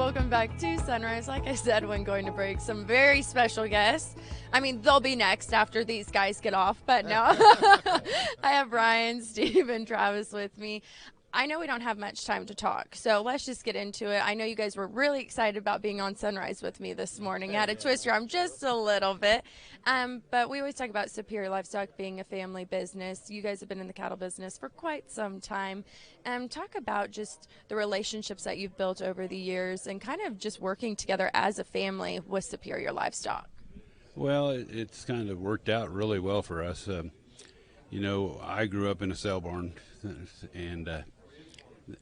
Welcome back to Sunrise. Like I said, when going to break, some very special guests. I mean, they'll be next after these guys get off, but no. I have Ryan, Steve, and Travis with me. I know we don't have much time to talk, so let's just get into it. I know you guys were really excited about being on Sunrise with me this morning. I had to twist your arm just a little bit, but we always talk about Superior Livestock being a family business. You guys have been in the cattle business for quite some time. Talk about just the relationships that you've built over the years and kind of just working together as a family with Superior Livestock. Well, it's kind of worked out really well for us. I grew up in a sale barn,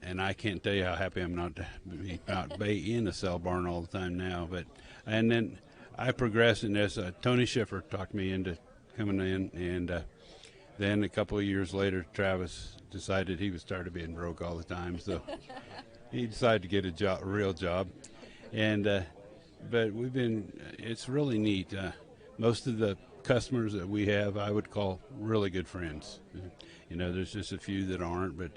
and I can't tell you how happy I'm not to be in a sale barn all the time now. And then I progressed in this. Tony Schiffer talked me into coming in, and then a couple of years later, Travis decided he was tired of being broke all the time, so he decided to get a real job. But it's really neat. Most of the customers that we have, I would call really good friends. There's just a few that aren't, but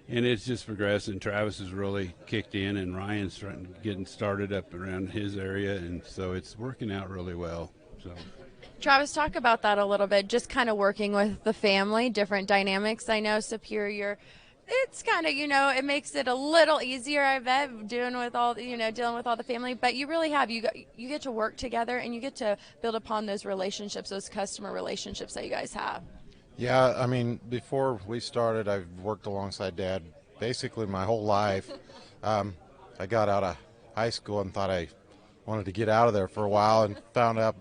and it's just progressed, and Travis has really kicked in, and Ryan's getting started up around his area, and so it's working out really well. So, Travis, talk about that a little bit, just kind of working with the family, different dynamics. I know Superior, it's kind of, it makes it a little easier, I bet, dealing with all the family, but you really have, you get to work together, and you get to build upon those relationships, those customer relationships that you guys have. Yeah, I mean, before we started, I've worked alongside Dad basically my whole life. I got out of high school and thought I wanted to get out of there for a while, and found out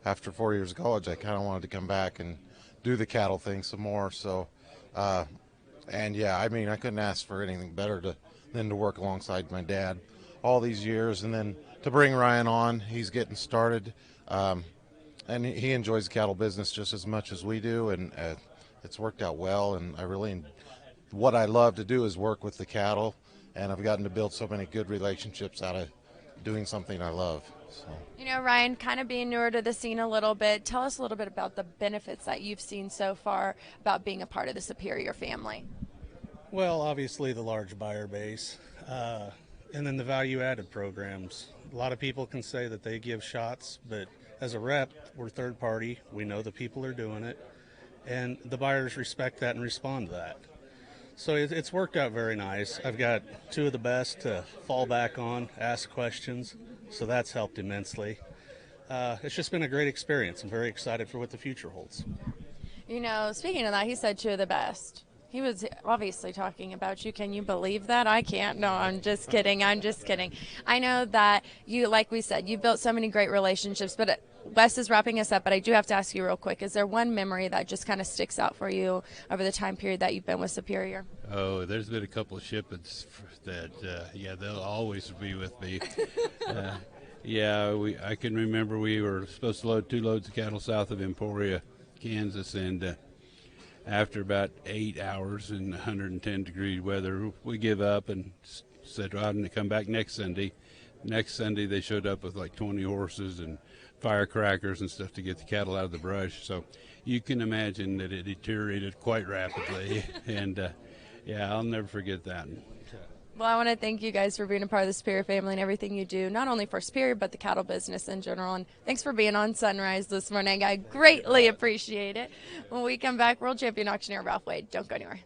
after 4 years of college I kind of wanted to come back and do the cattle thing some more. So, and yeah, I mean, I couldn't ask for anything better than to work alongside my dad all these years, and then to bring Ryan on. He's getting started. And he enjoys the cattle business just as much as we do, and it's worked out well. And what I love to do is work with the cattle, and I've gotten to build so many good relationships out of doing something I love. So. Ryan, kind of being newer to the scene a little bit, tell us a little bit about the benefits that you've seen so far about being a part of the Superior family. Well, obviously the large buyer base, and then the value-added programs. A lot of people can say that they give shots, but as a rep, we're third party. We know the people are doing it, and the buyers respect that and respond to that. So it's worked out very nice. I've got two of the best to fall back on, ask questions, so that's helped immensely. It's just been a great experience. I'm very excited for what the future holds. Speaking of that, he said two of the best. He was obviously talking about you. Can you believe that? I can't. No, I'm just kidding. I know that you, like we said, you built so many great relationships, but Wes is wrapping us up, but I do have to ask you real quick. Is there one memory that just kind of sticks out for you over the time period that you've been with Superior? Oh, there's been a couple of shipments that, they'll always be with me. I can remember we were supposed to load 2 loads of cattle south of Emporia, Kansas, and after about 8 hours in 110-degree weather, we give up and said, well, I'm going to come back next Sunday. Next Sunday, they showed up with like 20 horses and firecrackers and stuff to get the cattle out of the brush. So you can imagine that it deteriorated quite rapidly. And, I'll never forget that. Well, I want to thank you guys for being a part of the Superior family and everything you do, not only for Superior, but the cattle business in general. And thanks for being on Sunrise this morning. I greatly appreciate it. When we come back, World Champion Auctioneer Ralph Wade. Don't go anywhere.